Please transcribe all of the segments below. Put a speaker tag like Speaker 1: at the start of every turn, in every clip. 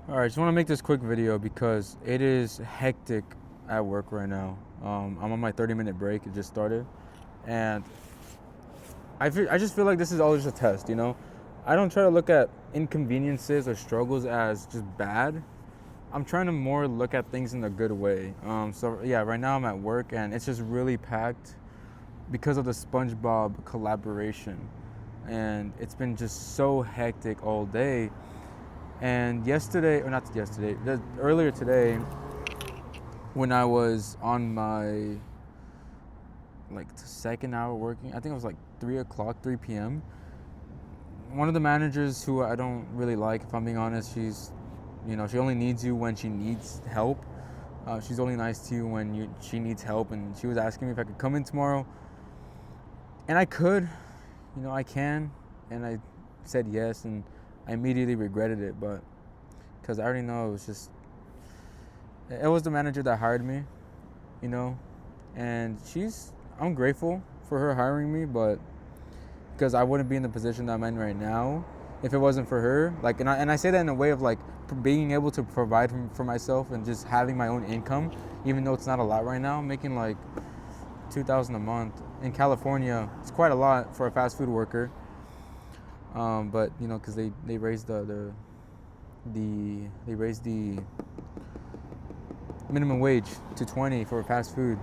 Speaker 1: All right, just want to make this quick video because it is hectic at work right now. I'm on my 30-minute break. It just started, and I just feel like this is always a test. I don't try to look at inconveniences or struggles as just bad. I'm trying to more look at things in a good way. So yeah, right now I'm at work and it's just really packed because of the SpongeBob collaboration, and it's been just so hectic all day. And yesterday, or not yesterday, earlier today, when I was on my second hour working, I think it was like 3 o'clock, 3 p.m. One of the managers who I don't really like, if I'm being honest, she only needs you when she needs help. She's only nice to you when she needs help, and she was asking me if I could come in tomorrow, and I could, I can, and I said yes, and I immediately regretted it, but because I already know it was the manager that hired me, and I'm grateful for her hiring me, but because I wouldn't be in the position that I'm in right now if it wasn't for her. And I say that in a way of being able to provide for myself and just having my own income, even though it's not a lot right now. I'm making like $2,000 a month in California. It's quite a lot for a fast food worker. But because they raised the minimum wage to 20 for fast food.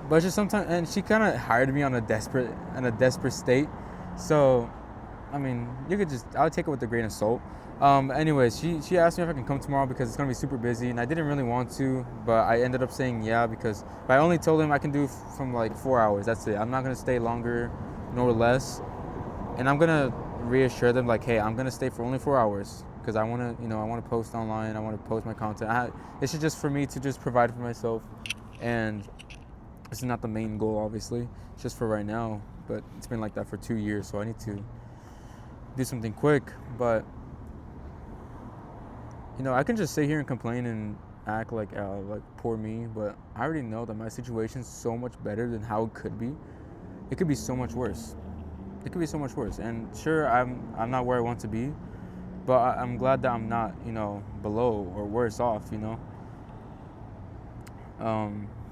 Speaker 1: But it's just sometimes, and she kind of hired me on a desperate state. So, I mean, I would take it with a grain of salt. Anyways, she asked me if I can come tomorrow because it's gonna be super busy, and I didn't really want to, but I ended up saying yeah but I only told him I can do from like 4 hours. That's it. I'm not gonna stay longer nor less, and I'm gonna reassure them like, hey, I'm gonna stay for only 4 hours because I wanna, I wanna post online. I wanna post my content. This is just for me to just provide for myself, and this is not the main goal, obviously. It's just for right now, but it's been like that for 2 years, so I need to do something quick. But I can just sit here and complain and act like poor me, but I already know that my situation's so much better than how it could be. It could be so much worse. And sure, I'm not where I want to be, but I'm glad that I'm not, below or worse off.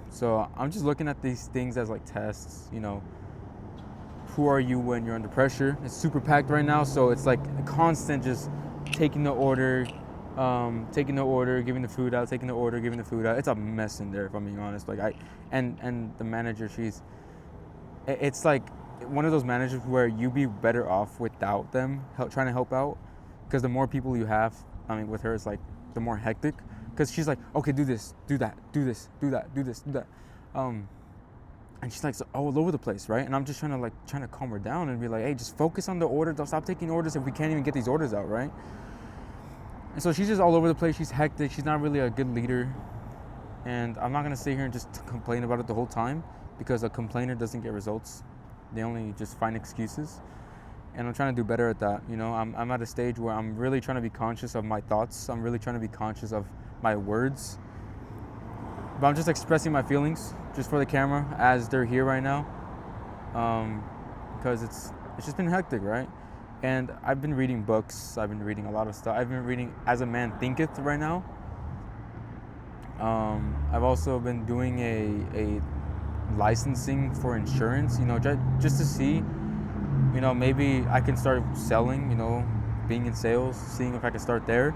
Speaker 1: So I'm just looking at these things as like tests. Who are you when you're under pressure? It's super packed right now, so it's like a constant just taking the order, giving the food out, taking the order, giving the food out. It's a mess in there, if I'm being honest. And the manager, it's like one of those managers where you be better off without them trying to help out, because the more people you have, with her, it's like the more hectic. Because she's like, okay, do this, do that, do this, do that, do this, do that, and she's like all over the place, right? And I'm just trying to calm her down and be like, hey, just focus on the order. Don't stop taking orders if we can't even get these orders out, right? And so she's just all over the place. She's hectic. She's not really a good leader. And I'm not gonna sit here and just complain about it the whole time, because a complainer doesn't get results. They only just find excuses. And I'm trying to do better at that. I'm at a stage where I'm really trying to be conscious of my thoughts. I'm really trying to be conscious of my words. But I'm just expressing my feelings just for the camera as they're here right now, because it's just been hectic, right? And I've been reading books. I've been reading a lot of stuff. I've been reading As a Man Thinketh right now. I've also been doing a licensing for insurance, just to see, maybe I can start selling, being in sales, seeing if I can start there.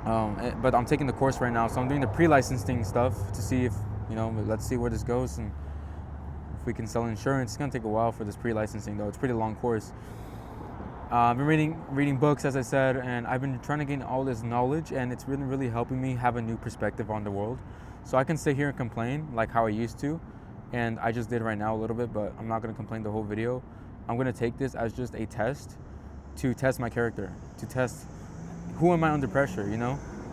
Speaker 1: But I'm taking the course right now, so I'm doing the pre-licensing stuff to see if, let's see where this goes, and if we can sell insurance. It's gonna take a while for this pre-licensing, though. It's a pretty long course. I've been reading books, as I said, and I've been trying to gain all this knowledge, and it's really, really helping me have a new perspective on the world. So I can sit here and complain like how I used to, and I just did right now a little bit, but I'm not gonna complain the whole video. I'm gonna take this as just a test to test my character, to test who am I under pressure,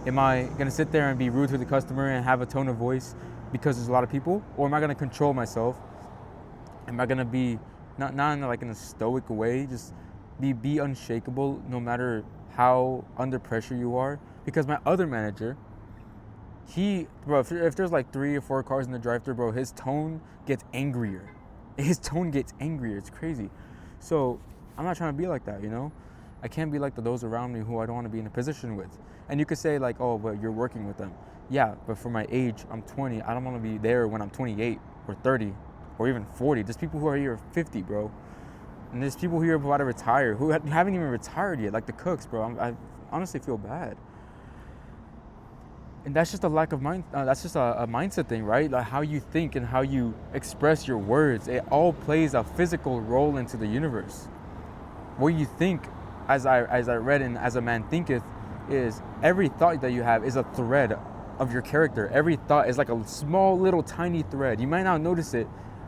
Speaker 1: Am I gonna sit there and be rude to the customer and have a tone of voice because there's a lot of people? Or am I gonna control myself? Am I gonna be, not in a stoic way, just be unshakable no matter how under pressure you are? Because my other manager, if there's like 3 or 4 cars in the drive-thru, bro, his tone gets angrier. It's crazy. So I'm not trying to be like that, I can't be like those around me who I don't want to be in a position with. And you could say like, oh, but you're working with them. Yeah, but for my age, I'm 20. I don't want to be there when I'm 28 or 30 or even 40. There's people who are here 50, bro. And there's people here who are about to retire, who haven't even retired yet, like the cooks, bro. I honestly feel bad. And that's just a lack of mind. That's just a mindset thing, right? Like how you think and how you express your words. It all plays a physical role into the universe. What you think, as I read in As a Man Thinketh, is every thought that you have is a thread of your character. Every thought is like a small little tiny thread. You might not notice it,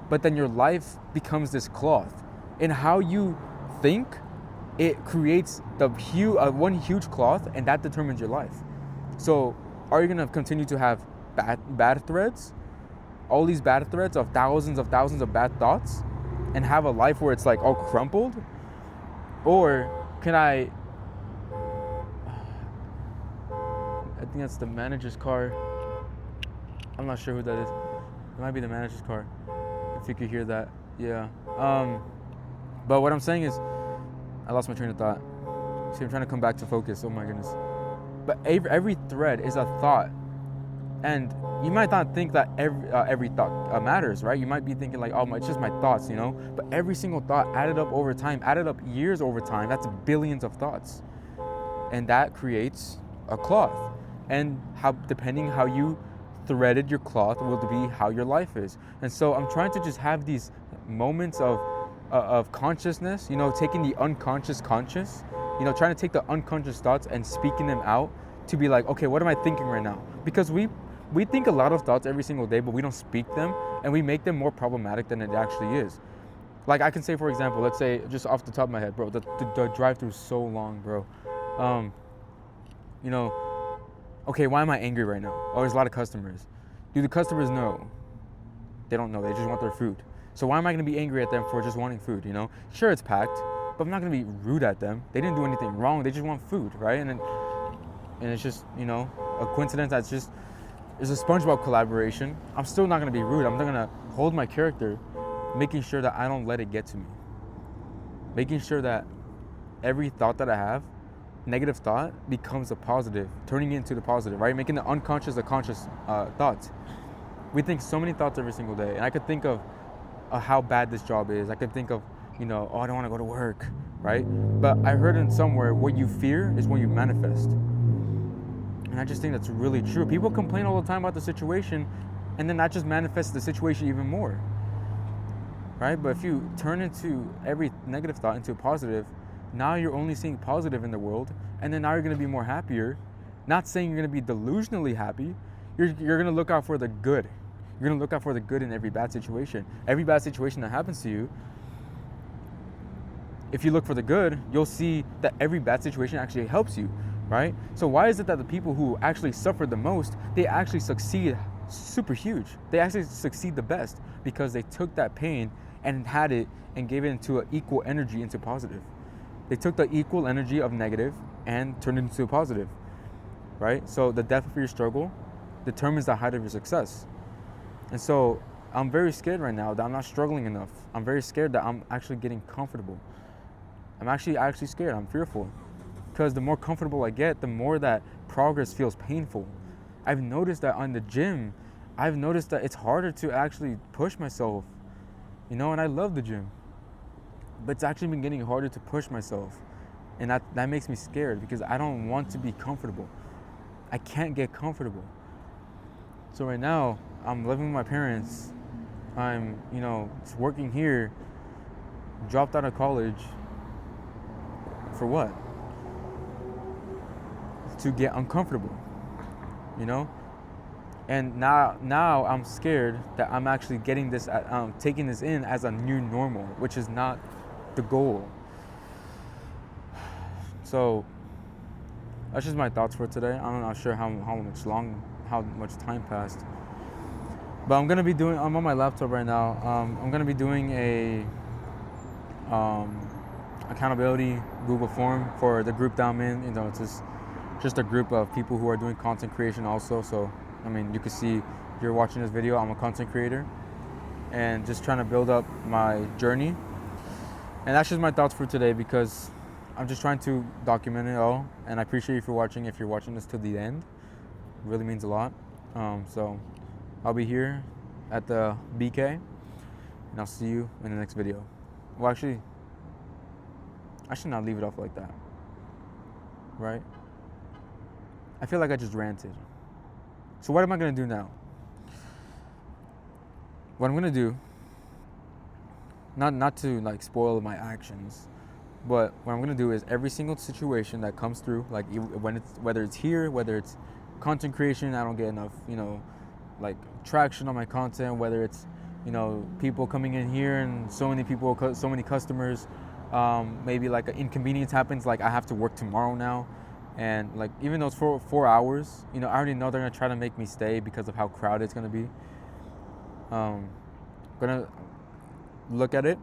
Speaker 1: but then your life becomes this cloth. And how you think, it creates the one huge cloth, and that determines your life. So are you gonna continue to have bad threads, all these bad threads of thousands of bad thoughts, and have a life where it's like all crumpled? Or can I think that's the manager's car. I'm not sure who that is. It might be the manager's car, if you could hear that. Yeah. But what I'm saying is, I lost my train of thought. See, I'm trying to come back to focus. Oh my goodness. But every thread is a thought. And you might not think that every thought matters, right? You might be thinking like, oh, it's just my thoughts, you know? But every single thought added up over time, added up years over time, that's billions of thoughts. And that creates a cloth. And depending how you threaded your cloth will be how your life is. And so I'm trying to just have these moments of consciousness, you know, taking the unconscious conscious, you know, trying to take the unconscious thoughts and speaking them out to be like, okay, what am I thinking right now? Because we think a lot of thoughts every single day, but we don't speak them, and we make them more problematic than it actually is. Like I can say, for example, let's say just off the top of my head, bro, the drive-through is so long, bro. You know, okay, why am I angry right now? Oh, there's a lot of customers. Do the customers know? They don't know. They just want their food. So why am I going to be angry at them for just wanting food, you know? Sure, it's packed, but I'm not going to be rude at them. They didn't do anything wrong. They just want food, right? And it's just, you know, a coincidence that's just, it's a SpongeBob collaboration. I'm still not going to be rude. I'm going to hold my character, making sure that I don't let it get to me. Making sure that every thought that I have, negative thought, becomes a positive, turning it into the positive, right? Making the unconscious the conscious thoughts. We think so many thoughts every single day. And I could think of how bad this job is. I could think of, you know, oh, I don't want to go to work, right? But I heard in somewhere, what you fear is what you manifest. And I just think that's really true. People complain all the time about the situation, and then that just manifests the situation even more, right? But if you turn into every negative thought into a positive, now you're only seeing positive in the world, and then now you're going to be more happier. Not saying you're going to be delusionally happy. You're going to look out for the good. You're going to look out for the good in every bad situation. Every bad situation that happens to you, if you look for the good, you'll see that every bad situation actually helps you, right? So why is it that the people who actually suffer the most, they actually succeed super huge? They actually succeed the best because they took that pain and had it and gave it into an equal energy into positive. They took the equal energy of negative and turned it into a positive, right? So the depth of your struggle determines the height of your success. And so I'm very scared right now that I'm not struggling enough. I'm very scared that I'm actually getting comfortable. I'm actually scared. I'm fearful. Because the more comfortable I get, the more that progress feels painful. I've noticed that on the gym, I've noticed that it's harder to actually push myself, you know, and I love the gym. But it's actually been getting harder to push myself. And that makes me scared because I don't want to be comfortable. I can't get comfortable. So right now, I'm living with my parents. I'm, you know, working here, dropped out of college. For what? To get uncomfortable, you know? And now I'm scared that I'm actually getting this, taking this in as a new normal, which is not the goal. So that's just my thoughts for today. I'm not sure how much time passed. But I'm on my laptop right now. I'm gonna be doing a accountability Google form for the group that I'm in. You know, it's just a group of people who are doing content creation also. So, I mean, you can see, if you're watching this video, I'm a content creator and just trying to build up my journey. And that's just my thoughts for today because I'm just trying to document it all, and I appreciate you for watching. If you're watching this till the end, it really means a lot. So I'll be here at the BK, and I'll see you in the next video. Well, actually, I should not leave it off like that, right? I feel like I just ranted. So what am I gonna do now? What I'm gonna do, not to like spoil my actions, but what I'm gonna do is every single situation that comes through, like whether it's here, whether it's content creation, I don't get enough, like traction on my content, whether it's, people coming in here and so many people, so many customers, maybe like an inconvenience happens, like I have to work tomorrow now, and like even those 4 hours, I already know they're gonna try to make me stay because of how crowded it's gonna be. Gonna look at it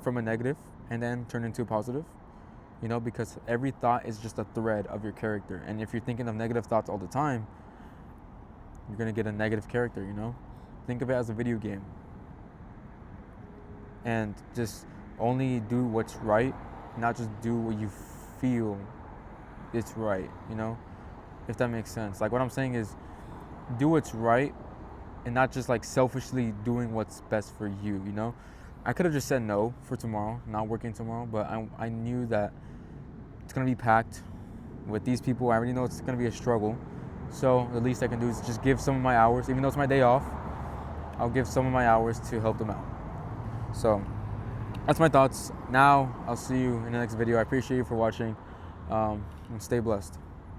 Speaker 1: from a negative and then turn into a positive, because every thought is just a thread of your character, and if you're thinking of negative thoughts all the time, you're gonna get a negative character. Think of it as a video game, and just only do what's right, not just do what you feel it's right, if that makes sense. Like what I'm saying is do what's right and not just like selfishly doing what's best for you. I could have just said no for tomorrow, not working tomorrow, but I knew that it's gonna be packed with these people. I already know it's gonna be a struggle, so the least I can do is just give some of my hours. Even though it's my day off, I'll give some of my hours to help them out. So that's my thoughts. Now I'll see you in the next video. I appreciate you for watching, and stay blessed.